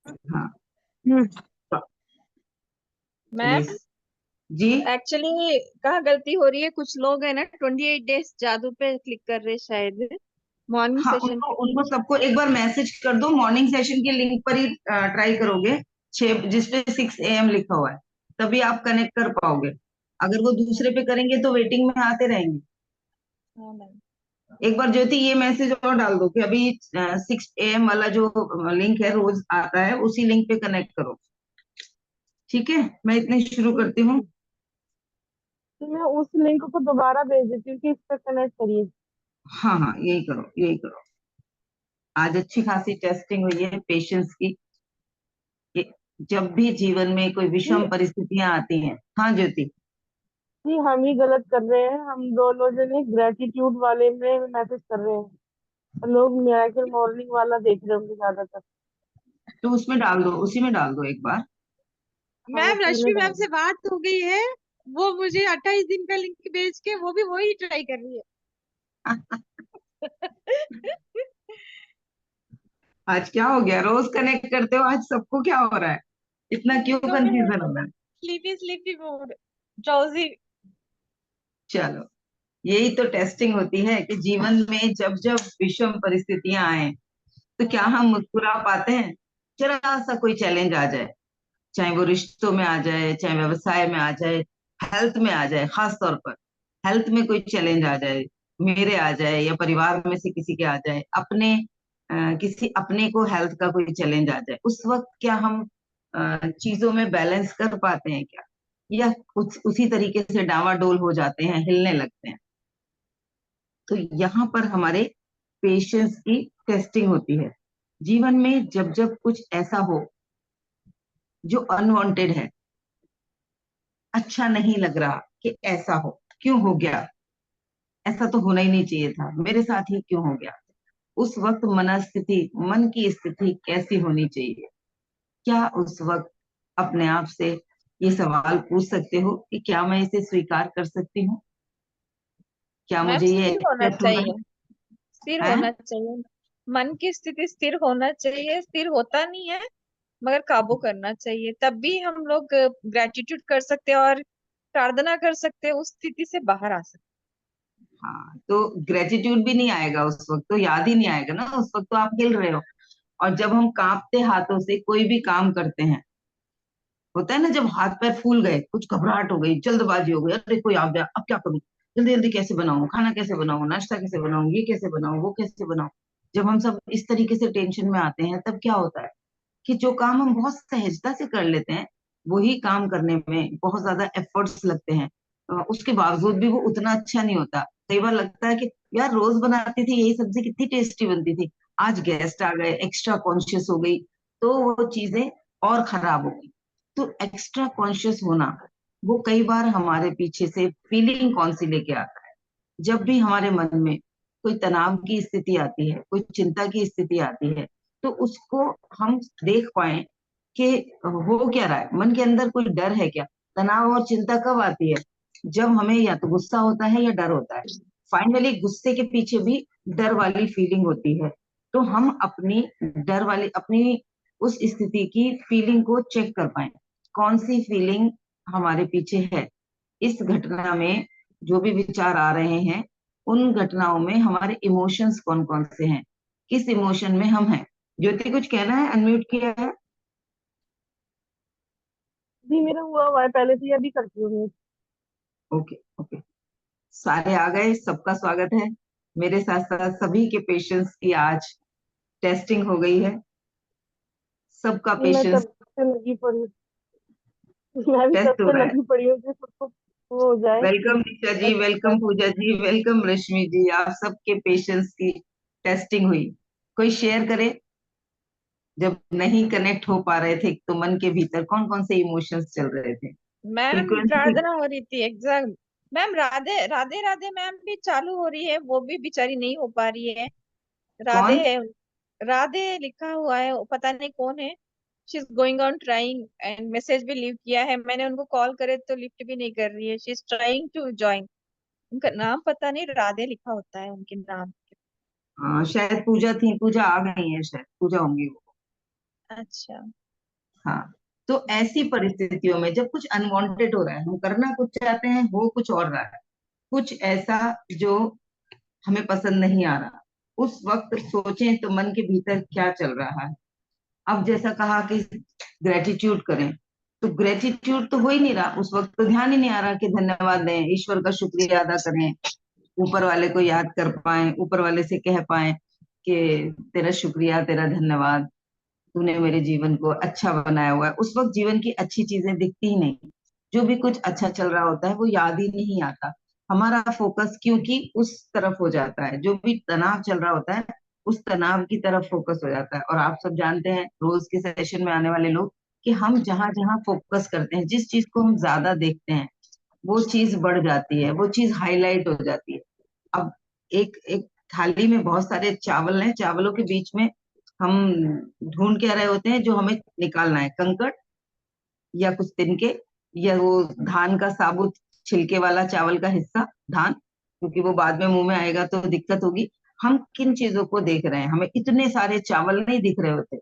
हाँ। हम्म। तो चलिए। मैम, जी। एक्चुअली कहाँ गलती हो रही है, कुछ लोग है ना 28 डेज जादू पे क्लिक कर रहे हैं शायद, मॉर्निंग हाँ, सेशन उनको पे। उनको सबको एक बार मैसेज कर दो, मॉर्निंग सेशन के लिंक पर ही ट्राई करोगे। 6 जिसपे 6 AM लिखा हुआ है, तभी आप कनेक्ट कर पाओगे। अगर वो दूसरे पे करेंगे तो वेटिंग में आते रहेंगे। हाँ मैम। एक बार ज्योति ये मैसेज और डाल दो कि अभी 6 AM वाला जो लिंक है रोज आता है, उसी लिंक पे कनेक्ट करो। ठीक है, मैं इतने शुरू ठीक करती हूँ। है, तो मैं उस लिंक को दोबारा भेज देती हूँ कि इस पर कनेक्ट करिए। हाँ हाँ, यही करो यही करो। आज अच्छी खासी टेस्टिंग हुई है पेशेंस की, कि जब भी जीवन में कोई जी। विषम परिस्थितियां आती हैं। हाँ ज्योति। जी, हम ही गलत कर रहे हैं, हम दोनों जने ग्रेटिट्यूड वाले में मैसेज कर रहे हैं। लोग मिराकल मॉर्निंग वाला देख रहे होंगे ज्यादातर। तो उसमें डाल दो, उसी में डाल दो एक बार। हाँ, मैम उसी में रश्मि मैम डाल से दो। बात हो गई है। वो मुझे 28 दिन का लिंक भेज के वो भी वही ट्राई कर रही है। आज क्या हो गया, रोज कनेक्ट करते हो, आज सबको क्या हो रहा है, इतना क्यों तो मैं कंफ्यूजन हो रहा है? Sleepy sleepy mood, drowsy. चलो, यही तो टेस्टिंग होती है कि जीवन में जब जब विषम परिस्थितियां आए, तो क्या हम मुस्कुरा पाते हैं? जरा सा कोई चैलेंज आ जाए, चाहे वो रिश्तों में आ जाए, चाहे व्यवसाय में आ जाए, हेल्थ में आ जाए, खास तौर पर हेल्थ में कोई चैलेंज आ जाए, मेरे आ जाए या परिवार में से किसी के आ जाए, किसी अपने को हेल्थ का कोई चैलेंज आ जाए, उस वक्त क्या हम चीजों में बैलेंस कर पाते हैं क्या? या उसी तरीके से डावाडोल हो जाते हैं, हिलने लगते हैं? तो यहाँ पर हमारे पेशेंस की टेस्टिंग होती है। जीवन में जब जब कुछ ऐसा हो जो अनवांटेड है, अच्छा नहीं लग रहा कि ऐसा हो, क्यों हो गया, ऐसा तो होना ही नहीं चाहिए था, मेरे साथ ही क्यों हो गया, उस वक्त मन की स्थिति कैसी होनी चाहिए? क्या उस वक्त अपने आप से ये सवाल पूछ सकते हो कि क्या मैं इसे स्वीकार कर सकती हूँ? क्या मैम, मुझे ये स्थिर होना एक्सेप्ट होना चाहिए, स्थिर है? होना चाहिए। मन की स्थिति स्थिर होना चाहिए, स्थिर होता नहीं है, मगर काबू करना चाहिए, तब भी हम लोग ग्रेटिट्यूड कर सकते हैं और प्रार्थना कर सकते हैं, उस स्थिति से बाहर आ सकते हाँ, तो ग्रेटिट्यूड भी नहीं आएगा उस वक्त, तो याद ही नहीं आएगा ना, उस वक्त तो आप हिल रहे हो। और जब हम कांपते हाथों से कोई भी काम करते हैं, होता है ना, जब हाथ पैर फूल गए, कुछ घबराहट हो गई, जल्दबाजी हो गई, अरे कोई आ गया, अब क्या करूं, जल्दी जल्दी कैसे बनाऊं, खाना कैसे बनाऊं, नाश्ता कैसे बनाऊं, ये कैसे बनाऊं, वो कैसे बनाऊं। जब हम सब इस तरीके से टेंशन में आते हैं, तब क्या होता है कि जो काम हम बहुत सहजता से कर लेते हैं, वही काम करने में बहुत ज्यादा एफर्ट्स लगते हैं। उसके बावजूद भी वो उतना अच्छा नहीं होता। कई बार लगता है कि यार रोज बनाती थी यही सब्जी, कितनी टेस्टी बनती थी, आज गेस्ट आ गए, एक्स्ट्रा कॉन्शियस हो गई, तो वो चीजें और खराब हो गई। तो एक्स्ट्रा कॉन्शियस होना, वो कई बार हमारे पीछे से फीलिंग कौन सी लेके आता है? जब भी हमारे मन में कोई तनाव की स्थिति आती है, कोई चिंता की स्थिति आती है, तो उसको हम देख पाए कि हो क्या रहा है, मन के अंदर कोई डर है क्या? तनाव और चिंता कब आती है? जब हमें या तो गुस्सा होता है या डर होता है। फाइनली गुस्से के पीछे भी डर वाली फीलिंग होती है। तो हम अपनी डर वाली अपनी उस स्थिति की फीलिंग को चेक कर पाए, कौन सी फीलिंग हमारे पीछे है। इस घटना में जो भी विचार आ रहे हैं, उन घटनाओं में हमारे इमोशंस कौन कौन से हैं, किस इमोशन में हम हैं? ज्योति कुछ कहना है, अनम्यूट किया है? हैं। जी, मेरा हुआ हुआ है पहले से, अभी करती हूँ मैं। Okay okay. सारे आ गए, सबका स्वागत है। मेरे साथ साथ सभी के पेशेंस की आज टेस्टिंग हो गई है, सबका जी, मैं पेशेंस तब से लगी पड़ी मैं भी तब टेस्ट हो से रहा है। लगी पड़ी हूँ कि सबको वो हो जाए। वेलकम निशा जी, अच्छा। वेलकम पूजा जी, वेलकम रश्मि जी, आप सबके पेशेंस की टेस्टिंग हुई। कोई शेयर करे, जब नहीं कनेक्ट हो पा रहे थे तो मन के भीतर कौन कौन से इमोशंस चल रहे थे? Ma'am, frequency. प्रार्थना हो रही थी exact. Ma'am, Radhe Radhe Radhe ma'am भी चालू हो रही है, वो भी बेचारी नहीं हो पा रही है। राधे कौन? है, राधे लिखा हुआ है, वो पता नहीं कौन है। She is going on trying and message भी लीव किया है, मैंने उनको कॉल करे तो लिफ्ट भी नहीं कर रही है। She is trying to join. उनका नाम पता नहीं, राधे लिखा होता है उनके नाम। शायद पूजा थी, पूजा आ गई है, शायद पूजा होंगी वो। अच्छा। हाँ, तो ऐसी परिस्थितियों में जब कुछ अनवांटेड हो रहा है, हम करना कुछ चाहते हैं, हो कुछ और रहा है, कुछ ऐसा जो हमें पसंद नहीं आ रहा, उस वक्त सोचें तो मन के भीतर क्या चल रहा है। अब जैसा कहा कि ग्रेटिट्यूड करें, तो ग्रेटिट्यूड तो हो ही नहीं रहा उस वक्त, तो ध्यान ही नहीं आ रहा कि धन्यवाद दें, ईश्वर का शुक्रिया अदा करें, ऊपर वाले को याद कर पाए, ऊपर वाले से कह पाए कि तेरा शुक्रिया, तेरा धन्यवाद, तूने मेरे जीवन को अच्छा बनाया हुआ है। उस वक्त जीवन की अच्छी चीजें दिखती ही नहीं, जो भी कुछ अच्छा चल रहा होता है वो याद ही नहीं आता। हमारा फोकस क्योंकि उस तरफ हो जाता है, जो भी तनाव चल रहा होता है उस तनाव की तरफ फोकस हो जाता है। और आप सब जानते हैं, रोज के सेशन में आने वाले लोग, कि हम जहां जहां फोकस करते हैं, जिस चीज को हम ज्यादा देखते हैं, वो चीज बढ़ जाती है, वो चीज हाईलाइट हो जाती है। अब एक एक थाली में बहुत सारे चावल हैं, चावलों के बीच में हम ढूंढ क्या रहे होते हैं, जो हमें निकालना है, कंकड़ या कुछ तिनके, या वो धान का साबुत छिलके वाला चावल का हिस्सा, धान, क्योंकि वो बाद में मुंह में आएगा तो दिक्कत होगी। हम किन चीजों को देख रहे हैं? हमें इतने सारे चावल नहीं दिख रहे होते,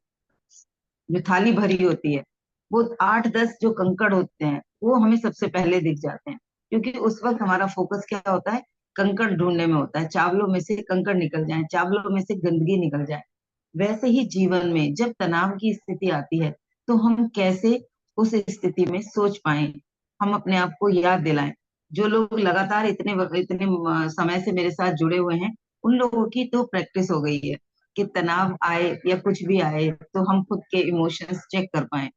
जो थाली भरी होती है, वो 8-10 जो कंकड़ होते हैं वो हमें सबसे पहले दिख जाते हैं, क्योंकि उस वक्त हमारा फोकस क्या होता है? कंकड़ ढूंढने में होता है, चावलों में से कंकड़ निकल जाए, चावलों में से गंदगी निकल जाए। वैसे ही जीवन में जब तनाव की स्थिति आती है, तो हम कैसे उस स्थिति में सोच पाए, हम अपने आप को याद दिलाएं। जो लोग लगातार इतने इतने समय से मेरे साथ जुड़े हुए हैं, उन लोगों की तो प्रैक्टिस हो गई है कि तनाव आए या कुछ भी आए तो हम खुद के इमोशंस चेक कर पाए।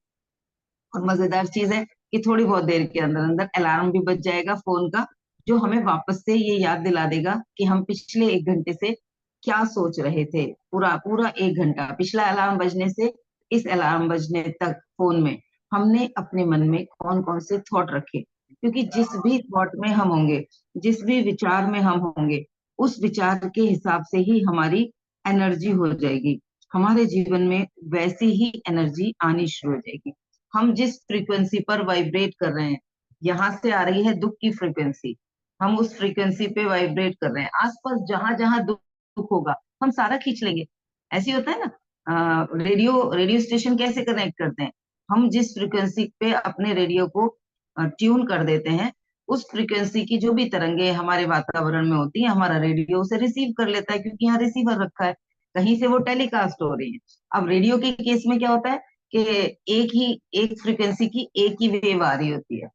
और मजेदार चीज है कि थोड़ी बहुत देर के अंदर अंदर अलार्म भी बज जाएगा फोन का, जो हमें वापस से ये याद दिला देगा कि हम पिछले 1 घंटे से क्या सोच रहे थे। पूरा पूरा 1 घंटा, पिछला अलार्म बजने से इस अलार्म बजने तक फोन में हमने अपने मन में कौन कौन से थॉट रखे, क्योंकि जिस भी थॉट में हम होंगे, जिस भी विचार में हम होंगे, उस विचार के हिसाब से ही हमारी एनर्जी हो जाएगी, हमारे जीवन में वैसी ही एनर्जी आनी शुरू हो जाएगी। हम जिस फ्रीक्वेंसी पर वाइब्रेट कर रहे हैं, यहाँ से आ रही है दुख की फ्रीक्वेंसी, हम उस फ्रीक्वेंसी पे वाइब्रेट कर रहे हैं, आसपास जहां जहां दुख दुख होगा हम सारा खींच लेंगे। ऐसे ही होता है ना, रेडियो रेडियो स्टेशन कैसे कनेक्ट करते हैं? हम जिस फ्रीक्वेंसी पे अपने रेडियो को ट्यून कर देते हैं, उस फ्रीक्वेंसी की जो भी तरंगे हमारे वातावरण में होती है, हमारा रेडियो उसे रिसीव कर लेता है, क्योंकि यहाँ रिसीवर रखा है, कहीं से वो टेलीकास्ट हो रही है। अब रेडियो के केस में क्या होता है कि एक फ्रीक्वेंसी की एक ही वेव आ रही होती है,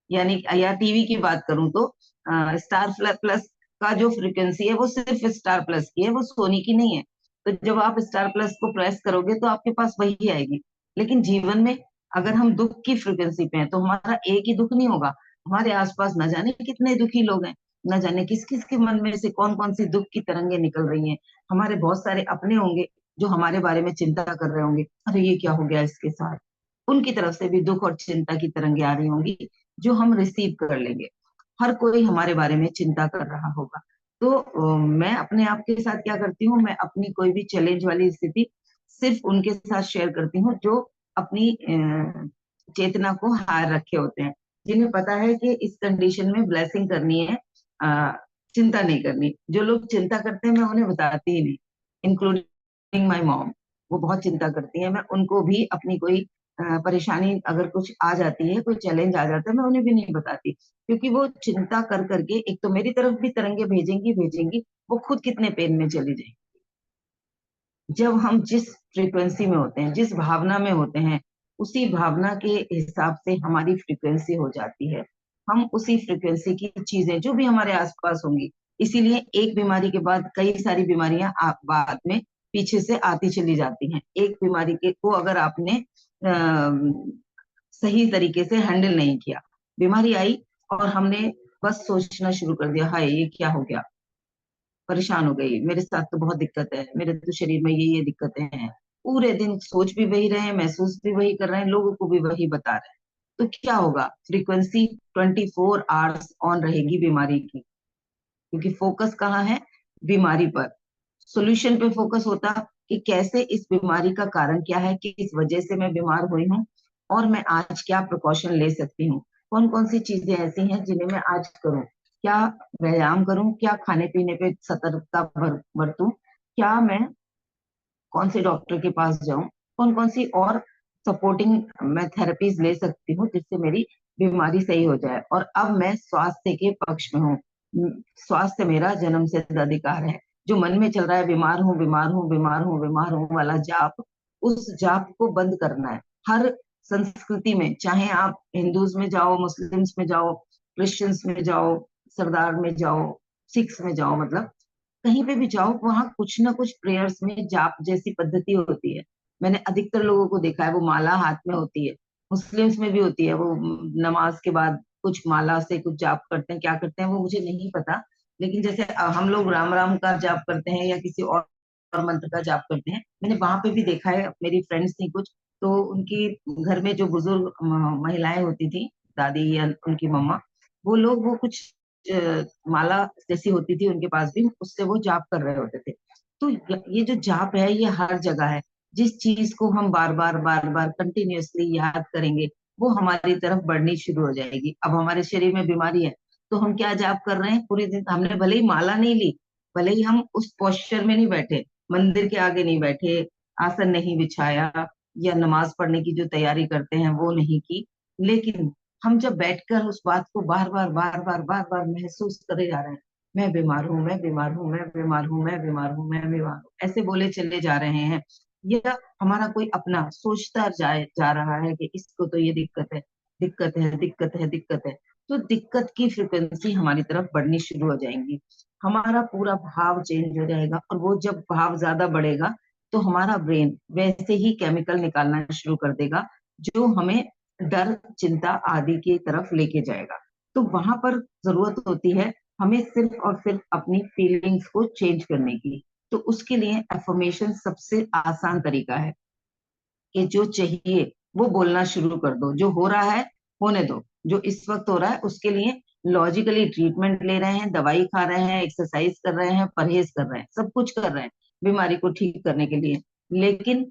यानी या टीवी की बात करूं तो स्टार प्लस का जो फ्रीक्वेंसी है वो सिर्फ स्टार प्लस की है, वो सोनी की नहीं है। तो जब आप स्टार प्लस को प्रेस करोगे तो आपके पास वही आएगी। लेकिन जीवन में अगर हम दुख की फ्रीक्वेंसी पे हैं, तो हमारा एक ही दुख नहीं होगा, हमारे आसपास न जाने कितने दुखी लोग हैं, न जाने किस किस के मन में से कौन कौन सी दुख की तरंगे निकल रही हैं। हमारे बहुत सारे अपने होंगे जो हमारे बारे में चिंता कर रहे होंगे, अरे ये क्या हो गया इसके साथ, उनकी तरफ से भी दुख और चिंता की तरंगे आ रही होंगी, जो हम रिसीव कर लेंगे। हर कोई हमारे बारे में चिंता कर रहा होगा। तो मैं अपने आप के साथ क्या करती हूँ, मैं अपनी कोई भी चैलेंज वाली स्थिति सिर्फ उनके साथ शेयर करती हूँ जो अपनी चेतना को हार रखे होते हैं, जिन्हें पता है कि इस कंडीशन में ब्लेसिंग करनी है, चिंता नहीं करनी। जो लोग चिंता करते हैं मैं उन्हें बताती ही नहीं, इंक्लूडिंग माई मॉम, वो बहुत चिंता करती है, मैं उनको भी अपनी कोई परेशानी अगर कुछ आ जाती है, कोई चैलेंज आ जाता है, मैं उन्हें भी नहीं बताती, क्योंकि वो चिंता कर करके एक तो मेरी तरफ भी तरंगे भेजेंगी भेजेंगी, वो खुद कितने पेन में चली जाएंगी। जब हम जिस फ्रीक्वेंसी में होते हैं, जिस भावना में होते हैं, उसी भावना के हिसाब से हमारी फ्रीक्वेंसी हो जाती है, हम उसी फ्रीक्वेंसी की चीजें जो भी हमारे आसपास होंगी। इसीलिए एक बीमारी के बाद कई सारी बीमारियां आप बाद में पीछे से आती चली जाती हैं। एक बीमारी के को अगर आपने सही तरीके से हैंडल नहीं किया, बीमारी आई और हमने बस सोचना शुरू कर दिया, हाय ये क्या हो गया, परेशान हो गई, मेरे साथ तो बहुत दिक्कत है, मेरे तो शरीर में ये दिक्कतें हैं, पूरे दिन सोच भी वही रहे हैं, महसूस भी वही कर रहे हैं, लोगों को भी वही बता रहे हैं, तो क्या होगा? फ्रीक्वेंसी 24 आवर्स ऑन रहेगी बीमारी की, क्योंकि फोकस कहाँ है? बीमारी पर। सोल्यूशन पे फोकस होता कि कैसे इस बीमारी का कारण क्या है, कि इस वजह से मैं बीमार हुई हूँ, और मैं आज क्या प्रिकॉशन ले सकती हूँ, कौन कौन सी चीजें ऐसी हैं जिन्हें मैं आज करूं, क्या व्यायाम करूं, क्या खाने पीने पे सतर्कता बरतूं, क्या मैं कौन से डॉक्टर के पास जाऊं, कौन कौन सी और सपोर्टिंग मैं थेरेपीज ले सकती हूँ जिससे मेरी बीमारी सही हो जाए। और अब मैं स्वास्थ्य के पक्ष में हूँ। स्वास्थ्य मेरा जन्म सिद्ध अधिकार है। जो मन में चल रहा है बीमार हूँ बीमार हूँ बीमार हूँ बीमार हूँ वाला जाप, उस जाप को बंद करना है। हर संस्कृति में, चाहे आप हिंदूज में जाओ, मुस्लिम्स में जाओ, क्रिश्चियंस में जाओ, सरदार में जाओ, सिख्स में जाओ, मतलब कहीं पे भी जाओ, वहां कुछ ना कुछ प्रेयर्स में जाप जैसी पद्धति होती है। मैंने अधिकतर लोगों को देखा है वो माला हाथ में होती है। मुस्लिम्स में भी होती है, वो नमाज के बाद कुछ माला से कुछ जाप करते हैं, क्या करते हैं वो मुझे नहीं पता। लेकिन जैसे हम लोग राम राम का जाप करते हैं या किसी और मंत्र का जाप करते हैं, मैंने वहां पे भी देखा है। मेरी फ्रेंड्स थी कुछ, तो उनकी घर में जो बुजुर्ग महिलाएं होती थी, दादी या उनकी मम्मा, वो लोग वो कुछ माला जैसी होती थी उनके पास भी, उससे वो जाप कर रहे होते थे। तो ये जो जाप है ये हर जगह है। जिस चीज को हम बार बार कंटिन्यूअसली याद करेंगे वो हमारी तरफ बढ़नी शुरू हो जाएगी। अब हमारे शरीर में बीमारी है तो हम क्या जाप कर रहे हैं पूरी दिन? हमने भले ही माला नहीं ली, भले ही हम उस पोस्चर में नहीं बैठे, मंदिर के आगे नहीं बैठे, आसन नहीं बिछाया, या नमाज पढ़ने की जो तैयारी करते हैं वो नहीं की, लेकिन हम जब बैठकर उस बात को बार बार महसूस करे जा रहे हैं, मैं बीमार हूँ मैं बीमार हूँ मैं बीमार हूँ मैं बीमार हूँ मैं बीमार हूँ, ऐसे बोले चले जा रहे हैं, या हमारा कोई अपना सोचता जा रहा है कि इसको तो ये दिक्कत है, दिक्कत है दिक्कत है दिक्कत है, तो दिक्कत की फ्रिक्वेंसी हमारी तरफ बढ़नी शुरू हो जाएंगी। हमारा पूरा भाव चेंज हो जाएगा, और वो जब भाव ज्यादा बढ़ेगा तो हमारा ब्रेन वैसे ही केमिकल निकालना शुरू कर देगा जो हमें डर, चिंता आदि की तरफ लेके जाएगा। तो वहां पर जरूरत होती है हमें सिर्फ और सिर्फ अपनी फीलिंग्स को चेंज करने की। तो उसके लिए अफर्मेशन सबसे आसान तरीका है कि जो चाहिए वो बोलना शुरू कर दो। जो हो रहा है होने दो, जो इस वक्त हो रहा है उसके लिए लॉजिकली ट्रीटमेंट ले रहे हैं, दवाई खा रहे हैं, एक्सरसाइज कर रहे हैं, परहेज कर रहे हैं, सब कुछ कर रहे हैं बीमारी को ठीक करने के लिए, लेकिन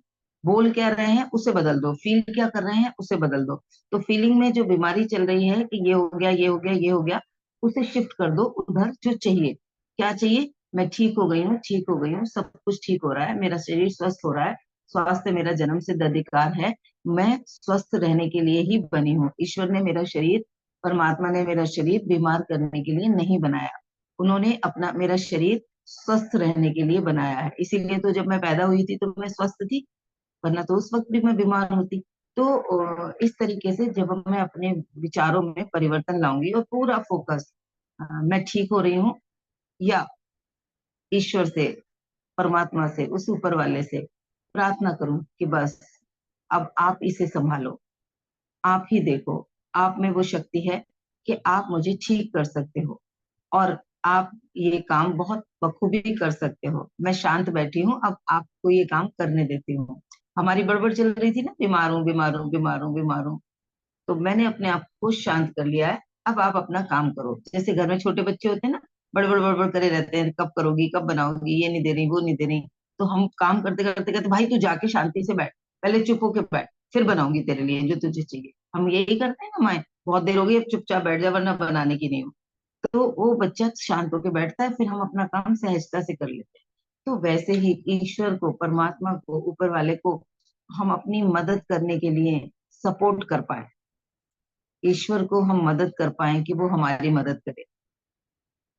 बोल क्या रहे हैं उसे बदल दो, फील क्या कर रहे हैं उसे बदल दो। तो फीलिंग में जो बीमारी चल रही है कि ये हो गया ये हो गया ये हो गया, उसे शिफ्ट कर दो उधर। जो चाहिए, क्या चाहिए? मैं ठीक हो गई हूँ ठीक हो गई हूँ, सब कुछ ठीक हो रहा है, मेरा शरीर स्वस्थ हो रहा है, स्वास्थ्य मेरा जन्म सिद्ध अधिकार है, मैं स्वस्थ रहने के लिए ही बनी हूँ। ईश्वर ने मेरा शरीर, परमात्मा ने मेरा शरीर बीमार करने के लिए नहीं बनाया, उन्होंने अपना मेरा शरीर स्वस्थ रहने के लिए बनाया है। इसीलिए तो जब मैं पैदा हुई थी तो मैं स्वस्थ थी, वरना तो उस वक्त भी मैं बीमार होती। तो इस तरीके से जब मैं अपने विचारों में परिवर्तन लाऊंगी और पूरा फोकस मैं ठीक हो रही हूँ, या ईश्वर से, परमात्मा से, उस ऊपर वाले से प्रार्थना करूं कि बस अब आप इसे संभालो, आप ही देखो, आप में वो शक्ति है कि आप मुझे ठीक कर सकते हो, और आप ये काम बहुत बखूबी कर सकते हो। मैं शांत बैठी हूँ, अब आपको ये काम करने देती हूँ। हमारी बड़बड़ चल रही थी ना, बीमार हूँ बीमार हूँ बीमार हूँ बीमार हूँ, तो मैंने अपने आप को शांत कर लिया है। अब आप अपना काम करो। जैसे घर में छोटे बच्चे होते हैं ना, बड़बड़ बड़बड़ करे रहते हैं, कब करोगी कब बनाओगी, ये नहीं दे रही वो नहीं दे रही, तो हम काम करते करते कहते भाई तू जाके शांति से बैठ, पहले चुप होके बैठ, फिर बनाऊंगी तेरे लिए जो तुझे चाहिए। हम यही करते हैं ना माए, बहुत देर हो गई अब चुपचाप बैठ जा वरना बनाने की नहीं हो। तो वो बच्चा शांत होके बैठता है, फिर हम अपना काम सहजता से कर लेते हैं। तो वैसे ही ईश्वर को, परमात्मा को, ऊपर वाले को हम अपनी मदद करने के लिए सपोर्ट कर पाए, ईश्वर को हम मदद कर पाए कि वो हमारी मदद करे,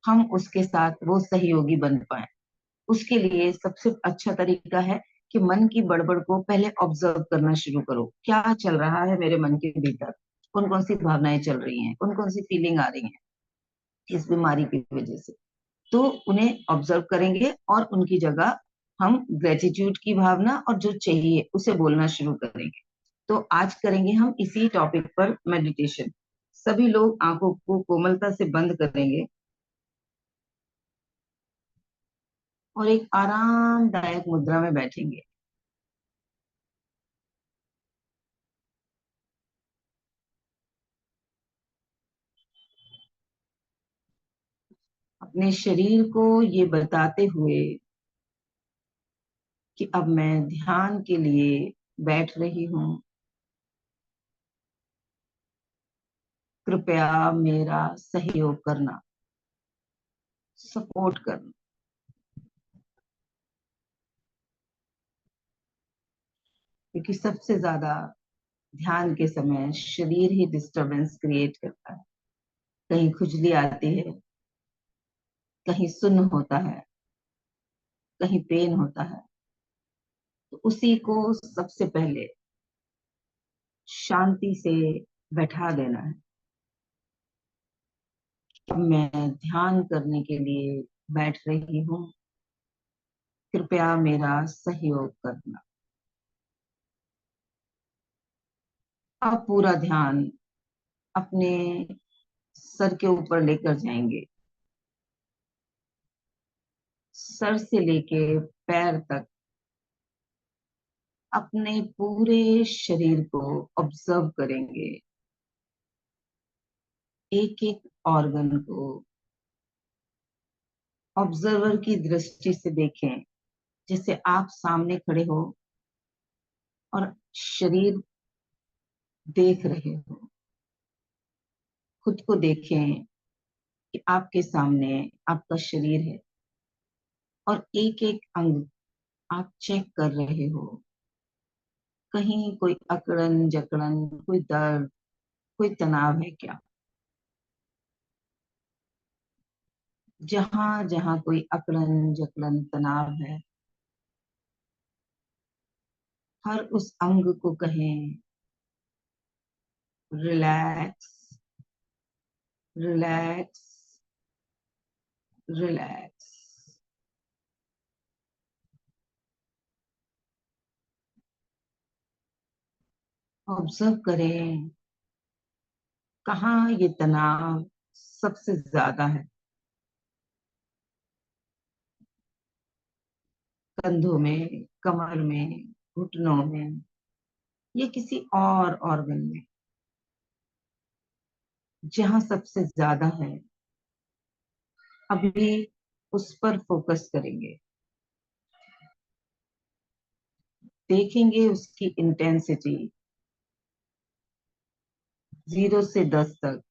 हम उसके साथ वो सहयोगी बन पाए। उसके लिए सबसे अच्छा तरीका है कि मन की बड़बड़ को पहले ऑब्जर्व करना शुरू करो। क्या चल रहा है मेरे मन के भीतर, कौन कौन सी भावनाएं चल रही हैं, कौन कौन सी फीलिंग आ रही हैं इस बीमारी की वजह से। तो उन्हें ऑब्जर्व करेंगे और उनकी जगह हम ग्रेटिट्यूड की भावना और जो चाहिए उसे बोलना शुरू करेंगे। तो आज करेंगे हम इसी टॉपिक पर मेडिटेशन। सभी लोग आंखों को कोमलता से बंद करेंगे और एक आरामदायक मुद्रा में बैठेंगे। अपने शरीर को ये बताते हुए कि अब मैं ध्यान के लिए बैठ रही हूँ, कृपया मेरा सहयोग करना, सपोर्ट करना। क्योंकि सबसे ज्यादा ध्यान के समय शरीर ही डिस्टरबेंस क्रिएट करता है। कहीं खुजली आती है, कहीं सुन्न होता है, कहीं पेन होता है। तो उसी को सबसे पहले शांति से बैठा देना है। अब मैं ध्यान करने के लिए बैठ रही हूँ, कृपया मेरा सहयोग करना। अब पूरा ध्यान अपने सर के ऊपर लेकर जाएंगे। सर से लेके पैर तक अपने पूरे शरीर को ऑब्जर्व करेंगे, एक एक ऑर्गन को ऑब्जर्वर की दृष्टि से देखें, जैसे आप सामने खड़े हो और शरीर देख रहे हो। खुद को देखें कि आपके सामने आपका शरीर है और एक एक अंग आप चेक कर रहे हो। कहीं कोई अकड़न जकड़न, कोई दर्द, कोई तनाव है क्या? जहां जहां कोई अकड़न जकड़न तनाव है, हर उस अंग को कहें रिलैक्स, रिलैक्स, रिलैक्स। ऑब्जर्व करें कहाँ ये तनाव सबसे ज्यादा है। कंधों में, कमर में, घुटनों में, ये किसी और ऑर्गन में? जहां सबसे ज्यादा है अभी उस पर फोकस करेंगे। देखेंगे उसकी इंटेंसिटी 0 से 10 तक।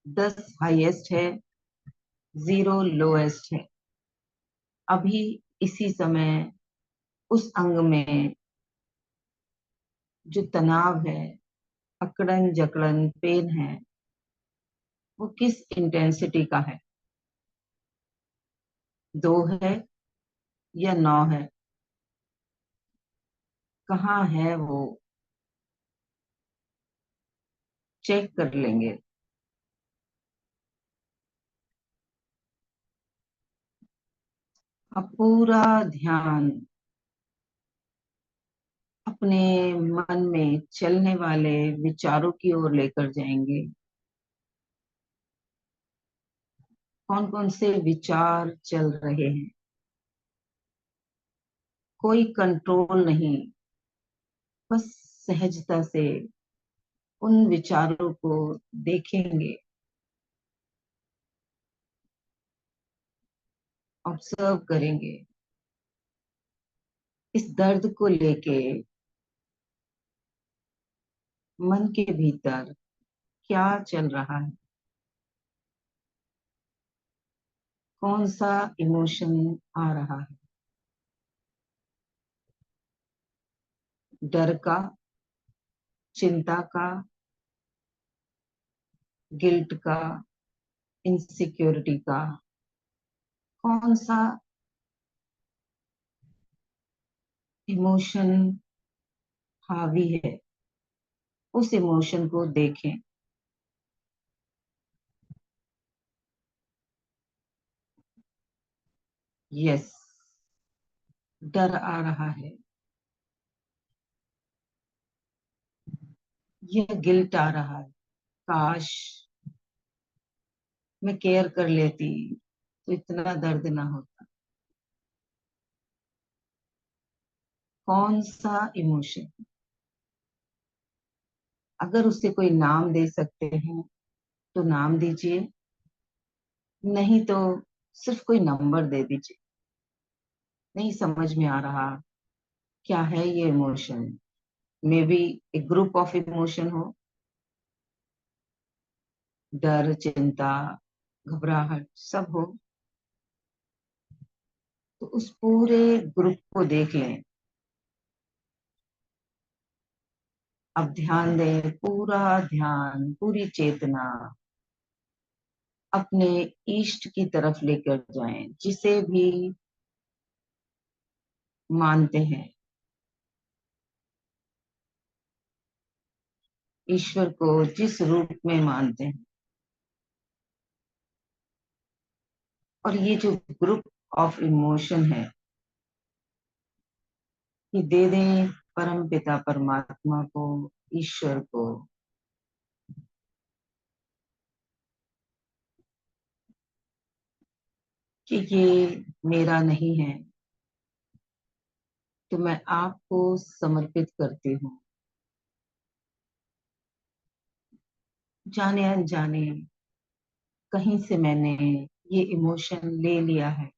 10 हाईएस्ट है, 0 लोएस्ट है। अभी इसी समय उस अंग में जो तनाव है, अकड़न जकड़न पेन है, वो किस इंटेंसिटी का है? 2 है या 9 है? कहाँ है वो? चेक कर लेंगे। अब पूरा ध्यान अपने मन में चलने वाले विचारों की ओर लेकर जाएंगे। कौन कौन से विचार चल रहे हैं? कोई कंट्रोल नहीं, बस सहजता से उन विचारों को देखेंगे, ऑब्जर्व करेंगे। इस दर्द को लेके मन के भीतर क्या चल रहा है? कौन सा इमोशन आ रहा है? डर का, चिंता का, गिल्ट का, इनसिक्योरिटी का? कौन सा इमोशन हावी है? उस इमोशन को देखें। यस, डर आ रहा है, यह गिल्ट आ रहा है। काश मैं केयर कर लेती तो इतना दर्द ना होता। कौन सा इमोशन? अगर उसे कोई नाम दे सकते हैं तो नाम दीजिए, नहीं तो सिर्फ कोई नंबर दे दीजिए। नहीं समझ में आ रहा क्या है ये इमोशन? मे बी एक ग्रुप ऑफ इमोशन हो, डर, चिंता, घबराहट सब हो। तो उस पूरे ग्रुप को देख लें। अब ध्यान दें, पूरा ध्यान, पूरी चेतना अपने इष्ट की तरफ लेकर जाएं, जिसे भी मानते हैं, ईश्वर को जिस रूप में मानते हैं। और ये जो ग्रुप ऑफ इमोशन है, ये दे दें परम पिता परमात्मा को, ईश्वर को। कि ये मेरा नहीं है, तो मैं आपको समर्पित करती हूँ। जाने अनजाने कहीं से मैंने ये इमोशन ले लिया है,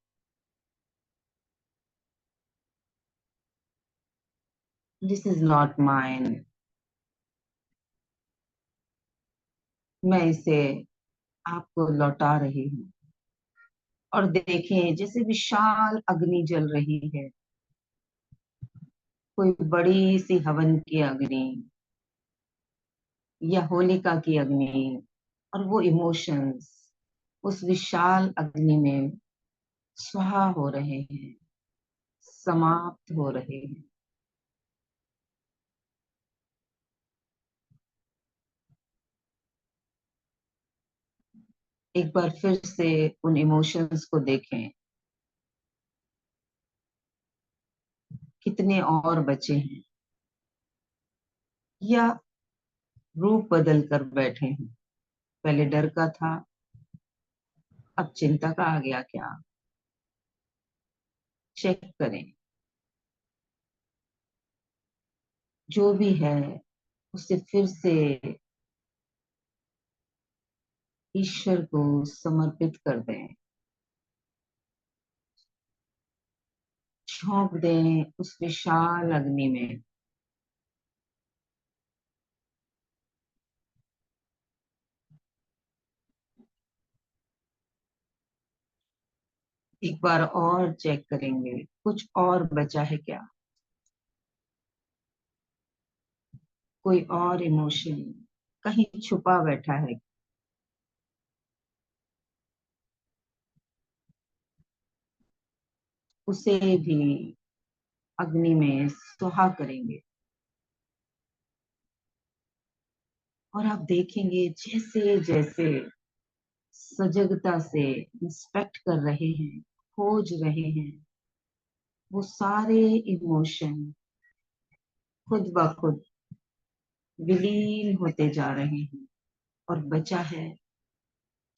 दिस इज नॉट माइन। मैं इसे आपको लौटा रही हूँ। और देखें, जैसे विशाल अग्नि जल रही है, कोई बड़ी सी हवन की अग्नि या होलिका की अग्नि, और वो इमोशंस उस विशाल अग्नि में स्वाहा हो रहे हैं, समाप्त हो रहे हैं। एक बार फिर से उन इमोशंस को देखें, कितने और बचे हैं, या रूप बदल कर बैठे हैं। पहले डर का था, अब चिंता का आ गया क्या? चेक करें, जो भी है उसे फिर से ईश्वर को समर्पित कर दें। झोंक दें उस विशाल अग्नि में। एक बार और चेक करेंगे, कुछ और बचा है क्या? कोई और इमोशन कहीं छुपा बैठा है? उसे भी अग्नि में सुहा करेंगे। और आप देखेंगे, जैसे जैसे सजगता से इंस्पेक्ट कर रहे हैं, खोज रहे हैं, वो सारे इमोशन खुद ब खुद विलीन होते जा रहे हैं। और बचा है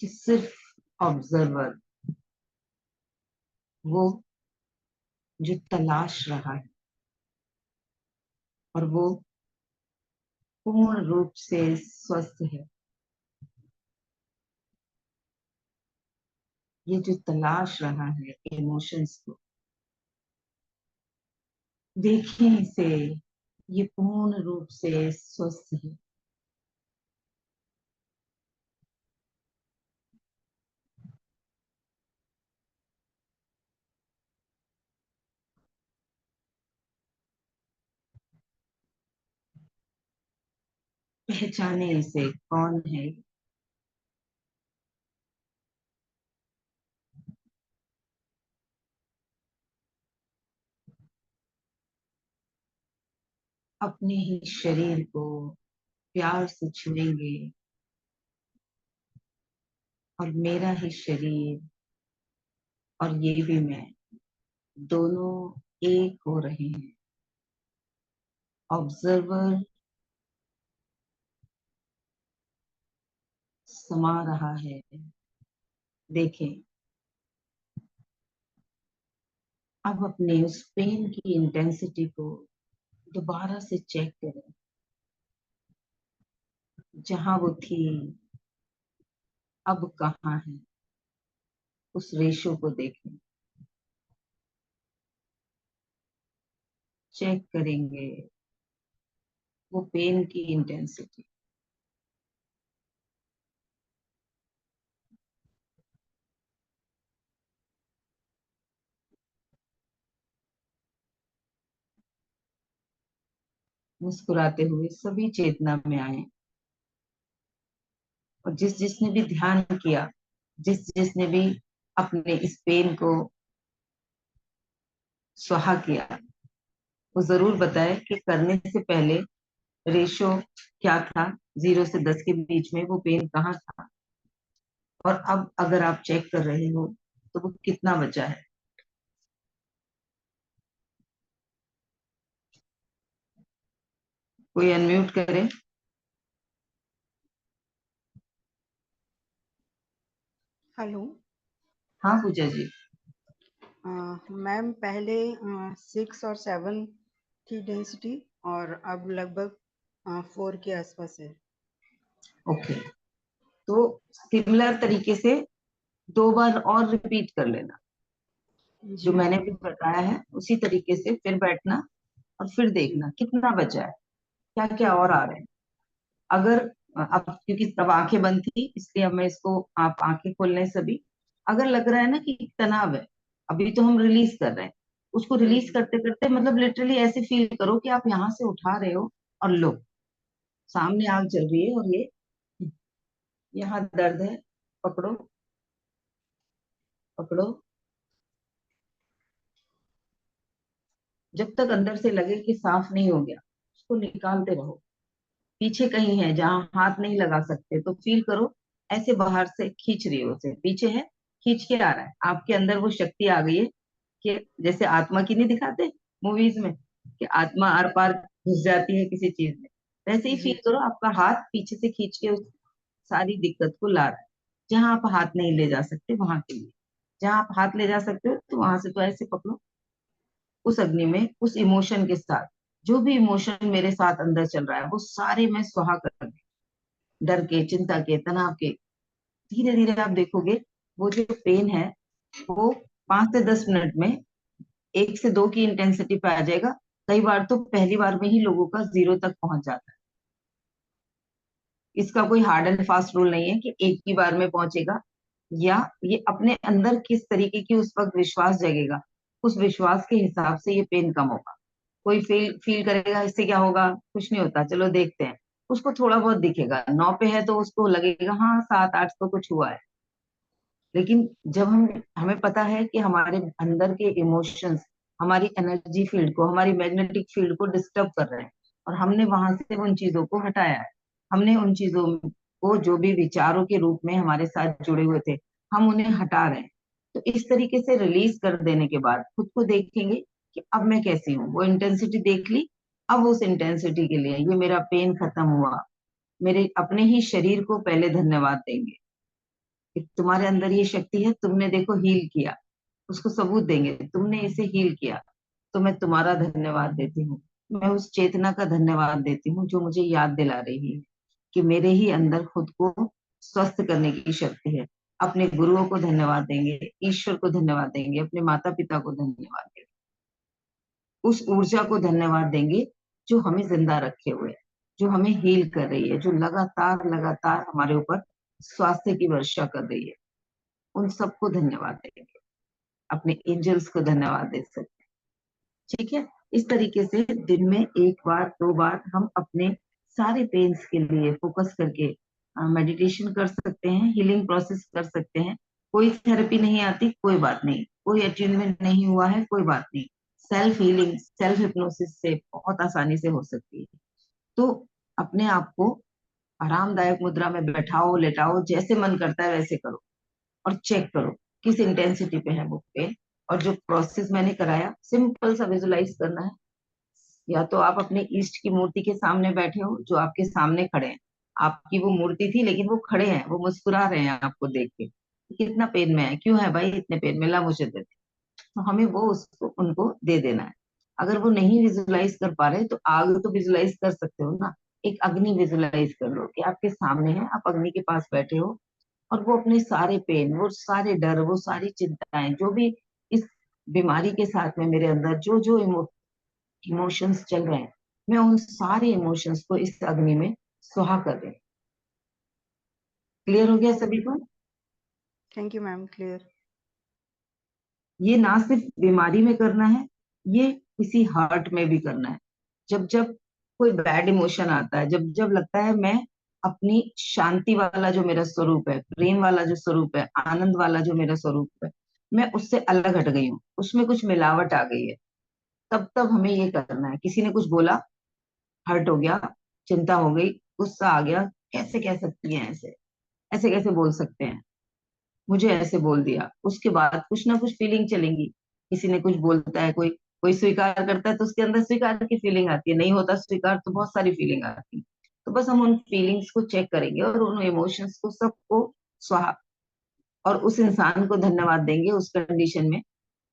कि सिर्फ ऑब्जर्वर, वो जो तलाश रहा है, और वो पूर्ण रूप से स्वस्थ है। ये जो तलाश रहा है इमोशंस को, देखिए इसे, ये पूर्ण रूप से स्वस्थ है। पहचाने इसे, कौन है? अपने ही शरीर को प्यार से छुएंगे, और मेरा ही शरीर और ये भी मैं, दोनों एक हो रहे हैं। ऑब्जर्वर समा रहा है। देखें, अब अपने उस पेन की इंटेंसिटी को दोबारा से चेक करें। जहां वो थी, अब कहाँ है? उस रेशो को देखें, चेक करेंगे वो पेन की इंटेंसिटी। मुस्कुराते हुए सभी चेतना में आए। और जिस जिसने भी ध्यान किया, जिस जिसने भी अपने इस पेन को स्वाहा किया, वो जरूर बताए कि करने से पहले रेशो क्या था, 0 से 10 के बीच में वो पेन कहाँ था, और अब अगर आप चेक कर रहे हो तो वो कितना बचा है। कोई अनम्यूट करे। हेलो। हाँ पूजा जी। मैम पहले 6 और 7 थी डेंसिटी, और अब लगभग 4 के आसपास है। ओके, तो सिमिलर तरीके से 2 बार और रिपीट कर लेना, जी जो मैंने मैम। भी बताया है उसी तरीके से फिर बैठना और फिर जी देखना कितना बचा है, क्या क्या और आ रहे हैं। अगर अब क्योंकि तब आंखें बंद थी इसलिए अब मैं इसको, आप आंखें खोल लें सभी। अगर लग रहा है ना कि तनाव है, अभी तो हम रिलीज कर रहे हैं, उसको रिलीज करते करते मतलब लिटरली ऐसे फील करो कि आप यहाँ से उठा रहे हो और लो, सामने आग जल रही है और ये यहाँ दर्द है, पकड़ो पकड़ो, जब तक अंदर से लगे कि साफ नहीं हो गया उसको निकालते रहो। पीछे कहीं है जहां हाथ नहीं लगा सकते तो फील करो ऐसे बाहर से खींच रही हो उसे, पीछे है, खींच के आ रहा है, आपके अंदर वो शक्ति आ गई है कि जैसे आत्मा की नहीं दिखाते मूवीज में कि आत्मा आर पार घुस जाती है किसी चीज में, वैसे ही जी फील करो आपका हाथ पीछे से खींच के उस सारी दिक्कत को ला रहा है। जहां आप हाथ नहीं ले जा सकते वहां के लिए, जहां आप हाथ ले जा सकते हो तो वहां से तो ऐसे पकड़ो, उस अग्नि में उस इमोशन के साथ, जो भी इमोशन मेरे साथ अंदर चल रहा है वो सारे मैं स्वाहा कर दूं। डर के, चिंता के, तनाव के, धीरे धीरे आप देखोगे वो जो पेन है वो 5 से 10 मिनट में 1 से 2 की इंटेंसिटी पे आ जाएगा। कई बार तो पहली बार में ही लोगों का 0 तक पहुंच जाता है। इसका कोई हार्ड एंड फास्ट रूल नहीं है कि एक ही बार में पहुंचेगा, या ये अपने अंदर किस तरीके की उस वक्त विश्वास जगेगा, उस विश्वास के हिसाब से ये पेन कम होगा। कोई फील फील करेगा इससे क्या होगा, कुछ नहीं होता, चलो देखते हैं, उसको थोड़ा बहुत दिखेगा, 9 पे है तो उसको लगेगा हाँ 7 8 तो कुछ हुआ है। लेकिन जब हमें पता है कि हमारे अंदर के इमोशंस हमारी एनर्जी फील्ड को, हमारी मैग्नेटिक फील्ड को डिस्टर्ब कर रहे हैं, और हमने वहां से उन चीजों को हटाया है, हमने उन चीजों को जो भी विचारों के रूप में हमारे साथ जुड़े हुए थे हम उन्हें हटा रहे हैं, तो इस तरीके से रिलीज कर देने के बाद खुद को देखेंगे कि अब मैं कैसी हूँ, वो इंटेंसिटी देख ली। अब उस इंटेंसिटी के लिए ये मेरा पेन खत्म हुआ, मेरे अपने ही शरीर को पहले धन्यवाद देंगे कि तुम्हारे अंदर ये शक्ति है, तुमने देखो हील किया, उसको सबूत देंगे तुमने इसे हील किया, तो मैं तुम्हारा धन्यवाद देती हूँ। मैं उस चेतना का धन्यवाद देती हूँ जो मुझे याद दिला रही है कि मेरे ही अंदर खुद को स्वस्थ करने की शक्ति है। अपने गुरुओं को धन्यवाद देंगे, ईश्वर को धन्यवाद देंगे, अपने माता पिता को धन्यवाद देंगे, उस ऊर्जा को धन्यवाद देंगे जो हमें जिंदा रखे हुए है, जो हमें हील कर रही है, जो लगातार लगातार हमारे ऊपर स्वास्थ्य की वर्षा कर रही है। उन सबको धन्यवाद देंगे, अपने एंजल्स को धन्यवाद दे सकते हैं। ठीक है, इस तरीके से दिन में 1 बार 2 बार हम अपने सारे पेन्स के लिए फोकस करके मेडिटेशन कर सकते हैं, हीलिंग प्रोसेस कर सकते हैं। कोई थेरेपी नहीं आती, कोई बात नहीं, कोई अचीवमेंट नहीं हुआ है, कोई बात नहीं, सेल्फ हीलिंग सेल्फ हिप्नोसिस से बहुत आसानी से हो सकती है। तो अपने आप को आरामदायक मुद्रा में बैठाओ, लेटाओ, जैसे मन करता है वैसे करो, और चेक करो किस इंटेंसिटी पे है वो पेन। और जो प्रोसेस मैंने कराया सिंपल सा विजुलाइज करना है, या तो आप अपने ईष्ट की मूर्ति के सामने बैठे हो जो आपके सामने खड़े हैं, आपकी वो मूर्ति थी लेकिन वो खड़े हैं, वो मुस्कुरा रहे हैं आपको देख के, कितना पेन में है, क्यों है भाई इतने पेन में, ला मुझे दे दे। तो हमें वो उसको उनको दे देना है। अगर वो नहीं विजुलाइज कर पा रहे तो आग तो विजुलाइज कर सकते हो ना, एक अग्नि विजुलाइज कर लो कि आपके सामने है, आप अग्नि के पास बैठे हो, और वो अपने सारे पेन, वो सारे डर, वो सारी चिंताएं जो भी इस बीमारी के साथ में मेरे अंदर जो जो इमोशंस चल रहे हैं, मैं उन सारे इमोशंस को इस अग्नि में सुहा कर रही हूँ। क्लियर हो गया सभी को? Thank you ma'am, clear. ये ना सिर्फ बीमारी में करना है, ये किसी हर्ट में भी करना है। जब जब कोई बैड इमोशन आता है, जब जब लगता है मैं अपनी शांति वाला जो मेरा स्वरूप है, प्रेम वाला जो स्वरूप है, आनंद वाला जो मेरा स्वरूप है, मैं उससे अलग हट गई हूँ, उसमें कुछ मिलावट आ गई है, तब तब हमें ये करना है। किसी ने कुछ बोला, हर्ट हो गया, चिंता हो गई, गुस्सा आ गया, कैसे कह सकती हैं ऐसे, ऐसे कैसे बोल सकते हैं, मुझे ऐसे बोल दिया, उसके बाद कुछ ना कुछ फीलिंग चलेंगी। किसी ने कुछ बोलता है, कोई कोई स्वीकार करता है तो उसके अंदर स्वीकार की फीलिंग आती है, नहीं होता स्वीकार तो बहुत सारी फीलिंग आती है। तो बस हम उन फीलिंग्स को चेक करेंगे और उन इमोशंस को सबको स्वाहा, और उस इंसान को धन्यवाद देंगे उस कंडीशन में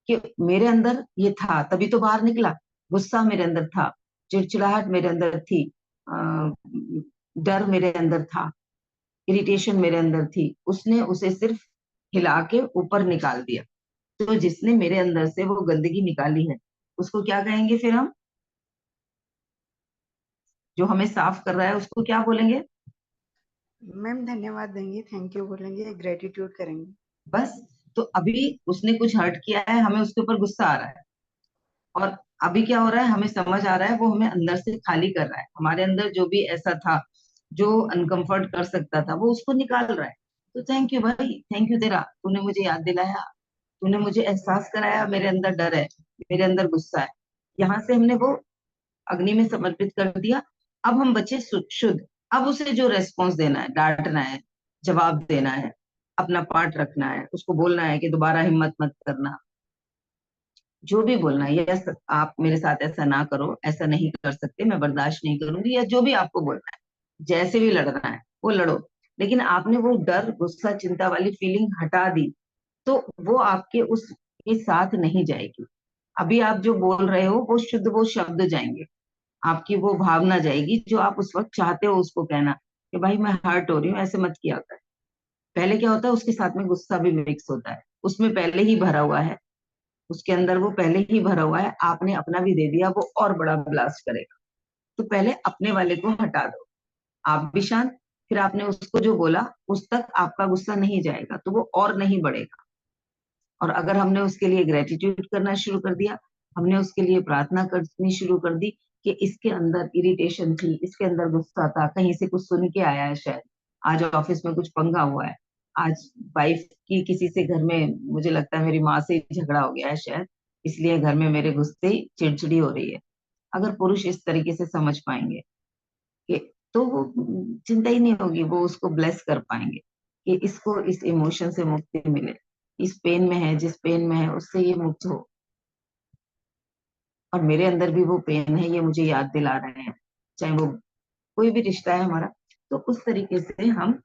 कि मेरे अंदर ये था तभी तो बाहर निकला, गुस्सा मेरे अंदर था, चिड़चिड़ाहट मेरे अंदर थी, अ, डर मेरे अंदर था, इरिटेशन मेरे अंदर थी, उसने उसे सिर्फ हिला के ऊपर निकाल दिया। तो जिसने मेरे अंदर से वो गंदगी निकाली है, उसको क्या कहेंगे फिर हम? जो हमें साफ कर रहा है उसको क्या बोलेंगे? मैम धन्यवाद देंगे, थैंक यू बोलेंगे, ग्रेटिट्यूड करेंगे। बस। तो अभी उसने कुछ हर्ट किया है, हमें उसके ऊपर गुस्सा आ रहा है, और अभी क्या हो रहा है, हमें समझ आ रहा है वो हमें अंदर से खाली कर रहा है, हमारे अंदर जो भी ऐसा था जो अनकंफर्ट कर सकता था वो उसको निकाल रहा है। तो थैंक यू भाई, थैंक यू तेरा, तूने मुझे याद दिलाया, तूने मुझे एहसास कराया मेरे अंदर डर है, मेरे अंदर गुस्सा है। यहाँ से हमने वो अग्नि में समर्पित कर दिया। अब हम बचे शुद्ध। अब उसे जो रेस्पॉन्स देना है, डांटना है, जवाब देना है, अपना पार्ट रखना है, उसको बोलना है कि दोबारा हिम्मत मत करना, जो भी बोलना है, यस आप मेरे साथ ऐसा ना करो, ऐसा नहीं कर सकते, मैं बर्दाश्त नहीं करूंगी, या जो भी आपको बोलना है, जैसे भी लड़ना है वो लड़ो। लेकिन आपने वो डर, गुस्सा, चिंता वाली फीलिंग हटा दी, तो वो आपके उसके साथ नहीं जाएगी। अभी आप जो बोल रहे हो वो शुद्ध, वो शब्द जाएंगे, आपकी वो भावना जाएगी जो आप उस वक्त चाहते हो उसको कहना कि भाई मैं हर्ट हो रही हूँ, ऐसे मत किया कर। पहले क्या होता है, उसके साथ में गुस्सा भी मिक्स होता है, उसमें पहले ही भरा हुआ है, उसके अंदर वो पहले ही भरा हुआ है, आपने अपना भी दे दिया, वो और बड़ा ब्लास्ट करेगा। तो पहले अपने वाले को हटा दो, आप भी शांत, फिर आपने उसको जो बोला उस तक आपका गुस्सा नहीं जाएगा, तो वो और नहीं बढ़ेगा। और अगर हमने उसके लिए ग्रेटिट्यूड करना शुरू कर दिया, हमने उसके लिए प्रार्थना करनी शुरू कर दी कि इसके अंदर इरिटेशन थी, इसके अंदर गुस्सा था, कहीं से कुछ सुन के आया है शायद, आज ऑफिस में कुछ पंगा हुआ है, आज वाइफ की किसी से घर में, मुझे लगता है मेरी माँ से झगड़ा हो गया है शायद, इसलिए घर में मेरे गुस्से ही चिड़चिड़ी हो रही है। अगर पुरुष इस तरीके से समझ पाएंगे कि, तो वो चिंता ही नहीं होगी, वो उसको ब्लेस कर पाएंगे कि इसको इस इमोशन से मुक्ति मिले, इस पेन में है, जिस पेन में है उससे ये मुक्त हो, और मेरे अंदर भी वो पेन है, ये मुझे याद दिला रहे हैं, चाहे वो कोई भी रिश्ता है हमारा। तो उस तरीके से हम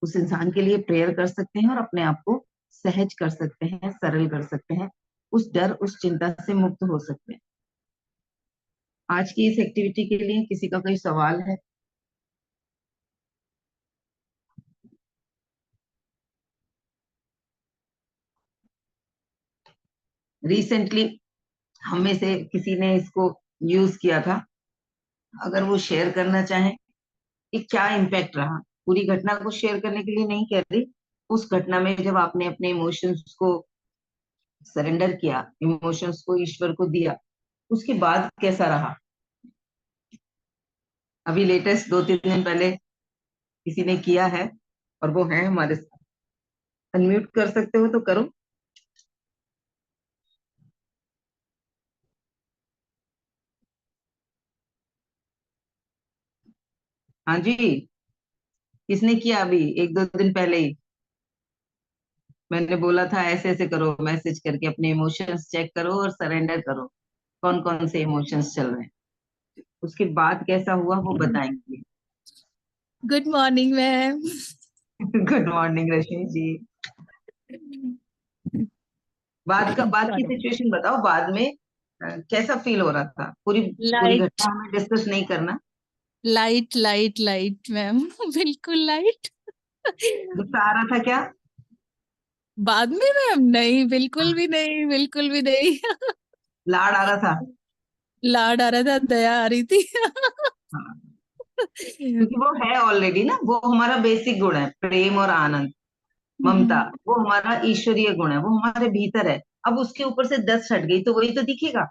उस इंसान के लिए प्रेयर कर सकते हैं और अपने आप को सहज कर सकते हैं, सरल कर सकते हैं, उस डर, उस चिंता से मुक्त हो सकते हैं। आज की इस एक्टिविटी के लिए किसी का कोई सवाल है? रिसेंटली हम में से किसी ने इसको यूज किया था, अगर वो शेयर करना चाहें कि क्या इम्पैक्ट रहा, पूरी घटना को शेयर करने के लिए नहीं कह रही, उस घटना में जब आपने अपने इमोशंस को सरेंडर किया, इमोशंस को ईश्वर को दिया, उसके बाद कैसा रहा? अभी लेटेस्ट 2-3 दिन पहले किसी ने किया है और वो है हमारे साथ। अनम्यूट कर सकते हो तो करो। हाँ जी, किसने किया? अभी 1-2 दिन पहले ही मैंने बोला था ऐसे ऐसे करो, मैसेज करके अपने इमोशंस चेक करो और सरेंडर करो, कौन कौन से इमोशंस चल रहे हैं, उसके बाद कैसा हुआ वो बताएंगे। Good morning ma'am. Good morning Rashmi ji. बाद की सिचुएशन बताओ, बाद में कैसा फील हो रहा था, पूरी पूरी लाइट घटना हमें डिस्कस नहीं करना। Light light light ma'am. बिल्कुल लाइट। गुस्सा आ रहा था क्या? बाद में मैम नहीं, बिल्कुल भी नहीं, बिल्कुल भी नहीं। लाड आ रहा था? लाड आ रहा था, दया आ रही थी। हाँ, क्योंकि वो है ऑलरेडी ना, वो हमारा बेसिक गुण है, प्रेम और आनंद, ममता, वो हमारा ईश्वरीय गुण है, वो हमारे भीतर है। अब उसके ऊपर से 10 हट गई तो वही तो दिखेगा,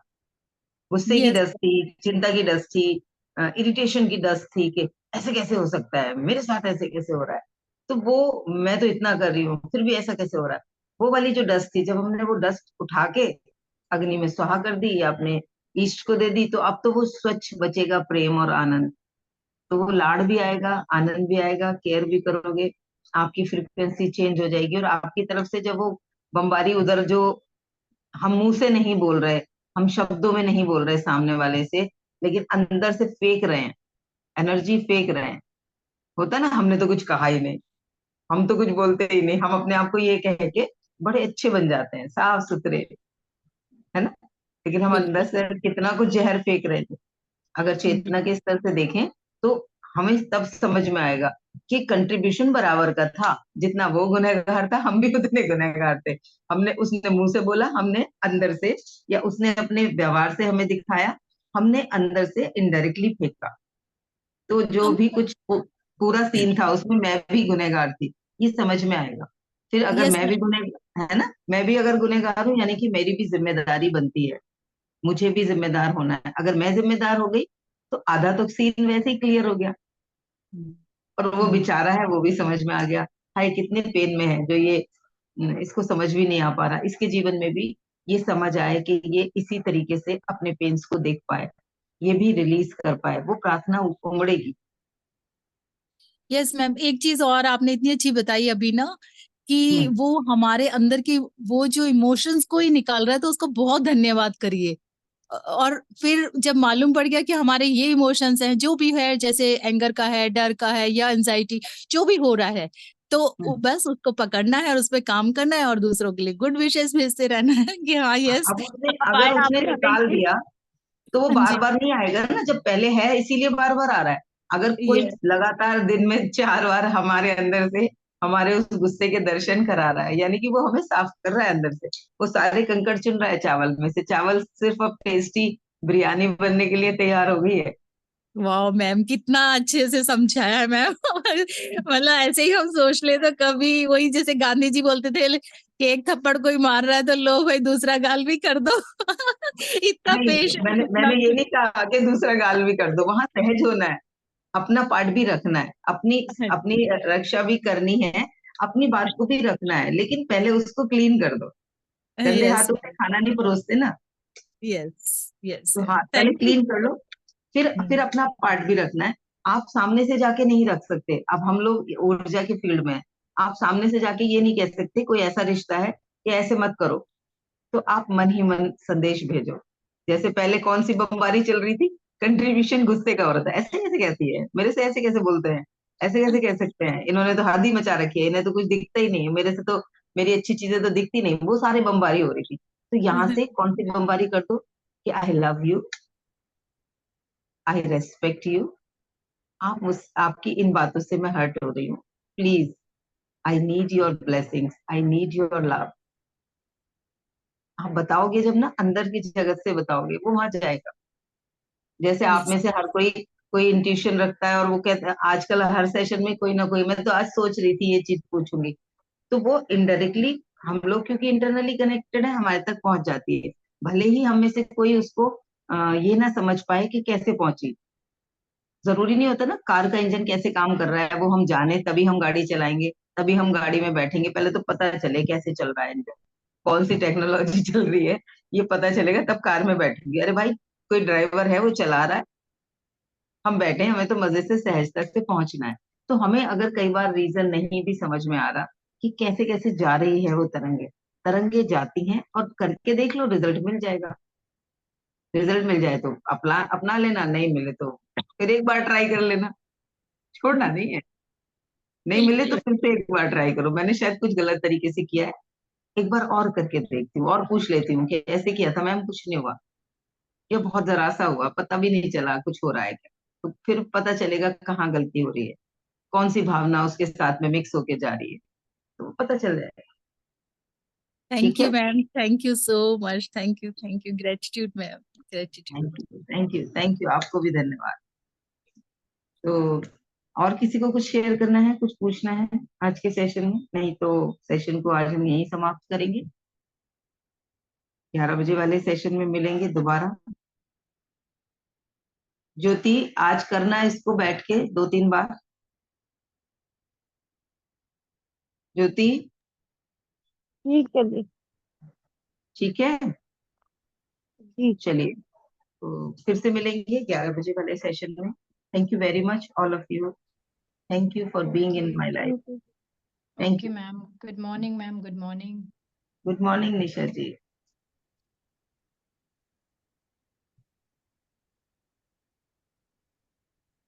गुस्से की यस डस्ट थी, चिंता की डस्ट थी, इरिटेशन की डस्ट थी कि ऐसे कैसे हो सकता है, मेरे साथ ऐसे कैसे हो रहा है। तो वो मैं तो इतना कर रही हूँ फिर भी ऐसा कैसे हो रहा है। वो वाली जो डस्ट थी, जब हमने वो डस्ट उठा के अग्नि में स्वाहा कर दी या अपने इष्ट को दे दी, तो अब तो वो स्वच्छ बचेगा प्रेम और आनंद। तो वो लाड भी आएगा, आनंद भी आएगा, केयर भी करोगे, आपकी फ्रीक्वेंसी चेंज हो जाएगी। और आपकी तरफ से जब वो बमबारी उधर जो हम मुंह से नहीं बोल रहे, हम शब्दों में नहीं बोल रहे सामने वाले से, लेकिन अंदर से फेंक रहे हैं, एनर्जी फेंक रहे हैं। होता है ना, हमने तो कुछ कहा ही नहीं, हम तो कुछ बोलते ही नहीं, हम अपने आप को ये कह के बड़े अच्छे बन जाते हैं, साफ सुथरे, है ना। लेकिन हम अंदर बिल्कुल। से कितना कुछ जहर फेंक रहे थे। अगर चेतना के स्तर से देखें तो हमें तब समझ में आएगा कि कंट्रीब्यूशन बराबर का था, जितना वो गुनहगार था हम भी उतने गुनहगार थे। हमने, उसने मुंह से बोला, हमने अंदर से, या उसने अपने व्यवहार से हमें दिखाया, हमने अंदर से इनडायरेक्टली फेंका। तो जो तो भी कुछ पूरा सीन था उसमें मैं भी गुनहगार थी, ये समझ में आएगा। फिर अगर यस मैं भी गुनहगार, है ना, मैं भी अगर गुनहगार हूँ, यानी कि मेरी भी जिम्मेदारी बनती है, मुझे भी जिम्मेदार होना है। अगर मैं जिम्मेदार हो गई तो आधा तो सीन वैसे ही क्लियर हो गया। और वो मैम। बेचारा है, वो भी समझ में आ गया, हाय कितने पेन में है, जो ये इसको समझ भी नहीं आ पा रहा, इसके जीवन में भी ये समझ आए कि ये इसी तरीके से अपने पेन्स को देख पाए, ये भी रिलीज कर पाए, वो प्रार्थना उमड़ेगी। यस मैम, एक चीज और आपने इतनी अच्छी बताई अभी ना, कि हम्म। वो हमारे अंदर की वो जो इमोशंस को ही निकाल रहा है, तो उसको बहुत धन्यवाद करिए। और फिर जब मालूम पड़ गया कि हमारे ये इमोशंस हैं, जो भी है, जैसे एंगर का है, डर का है, या एंजाइटी, जो भी हो रहा है, तो हम्म। बस उसको पकड़ना है और उस पर काम करना है, और दूसरों के लिए गुड विशेस भेजते रहना है कि हाँ यस, अब उसने, अब अगर आया उसने आपने हमें निकाल ये। दिया तो वो हाँ बार जी। बार नहीं आएगा ना, जब पहले है इसीलिए बार बार आ रहा है। अगर कोई यस लगातार दिन में 4 बार हमारे अंदर से हमारे उस गुस्से के दर्शन करा रहा है, यानी कि वो हमें साफ कर रहा है अंदर से, वो सारे कंकड़ चुन रहा है चावल में से। चावल सिर्फ अब टेस्टी बिरयानी बनने के लिए तैयार हो गई है। वाह मैम, कितना अच्छे से समझाया है मैम। मतलब ऐसे ही हम सोच ले तो कभी वही, जैसे गांधी जी बोलते थे कि एक थप्पड़ कोई मार रहा है तो लो भाई दूसरा गाल भी कर दो। इतना नहीं, पेशेंस, मैंने इतना मैंने ये नहीं कहा कि दूसरा गाल भी कर दो, वहां सहज होना है, अपना पार्ट भी रखना है, अपनी अपनी रक्षा भी करनी है, अपनी बात को भी रखना है, लेकिन पहले उसको क्लीन कर दो। गंदे यस हाथों से खाना नहीं परोसते ना। यस यस तो मैम, हाथ पहले थैंक यू। क्लीन कर लो, फिर अपना पार्ट भी रखना है। आप सामने से जाके नहीं रख सकते, अब हम लोग ऊर्जा के फील्ड में हैं। आप सामने से जाके ये नहीं कह सकते कोई ऐसा रिश्ता है कि ऐसे मत करो। तो आप मन ही मन संदेश भेजो। जैसे पहले कौन सी बमबारी चल रही थी, कंट्रीब्यूशन गुस्से का हो रहा था, ऐसे कैसे कहती है, मेरे से ऐसे कैसे बोलते हैं, ऐसे कैसे कह सकते हैं, इन्होंने तो हद ही मचा रखी है, इन्हें तो कुछ दिखता ही नहीं है, मेरे से तो मेरी अच्छी चीजें तो दिखती नहीं, वो सारी बमबारी हो रही थी। तो यहाँ से कौन सी बमबारी कर दो कि I love you, I respect you, आप उस आपकी इन बातों से मैं हर्ट हो रही हूँ, please, I need your blessings, I need your love. आप बताओगे जब ना, अंदर की जगत से बताओगे, वो वहां जाएगा। जैसे आप यस में से हर कोई कोई इंट्यूशन रखता है, और वो कहते हैं आजकल हर सेशन में कोई ना कोई, मैं तो आज सोच रही थी ये चीज पूछूंगी, तो वो इनडायरेक्टली हम लोग क्योंकि इंटरनली कनेक्टेड है, हमारे तक पहुंच जाती है। भले ही हम में से कोई उसको ये ना समझ पाए कि कैसे पहुंची। जरूरी नहीं होता ना कार का इंजन कैसे काम कर रहा है वो हम जाने, तभी हम गाड़ी चलाएंगे, तभी हम गाड़ी में बैठेंगे, पहले तो पता चले कैसे चल रहा है इंजन, कौन सी टेक्नोलॉजी चल रही है, ये पता चलेगा तब कार में बैठेंगे। अरे भाई, कोई ड्राइवर है वो चला रहा है, हम बैठे हैं, हमें तो मजे से सहजता से पहुंचना है। तो हमें अगर कई बार रीजन नहीं भी समझ में आ रहा कि कैसे कैसे जा रही है वो तरंगे, तरंगे जाती हैं, और करके देख लो, रिजल्ट मिल जाएगा। रिजल्ट मिल जाए तो अपना अपना लेना, नहीं मिले तो फिर एक बार ट्राई कर लेना, छोड़ना नहीं है। नहीं मिले तो बिल्कुल। फिर से एक बार ट्राई करो, मैंने शायद कुछ गलत तरीके से किया है, एक बार और करके देखती हूँ, और पूछ लेती हूँ कि ऐसे किया था मैम, कुछ नहीं हुआ, या बहुत जरा सा हुआ, पता भी नहीं चला कुछ हो रहा है क्या। तो फिर पता चलेगा कहाँ गलती हो रही है, कौन सी भावना उसके साथ में मिक्स होके जा रही है, तो पता चल जाएगा। थैंक ठीक यू है। Ma'am, thank you so much, thank you, gratitude ma'am, gratitude. Thank you, thank you, thank you, आपको भी धन्यवाद। तो और किसी को कुछ शेयर करना है, कुछ पूछना है आज के सेशन में, नहीं तो सेशन को आज हम यहीं समाप्त करेंगे। 11 बजे वाले सेशन में मिलेंगे दोबारा। ज्योति आज करना है इसको बैठ के 2-3 बार। ज्योति ठीक है जी। ठीक है, जी चलिए तो फिर से मिलेंगे 11 बजे वाले सेशन में। Thank you very much all of you. Thank you for being in my life. Thank you. Thank Okay, you. ma'am. Good morning, ma'am. Good morning. Good morning Nisha ji.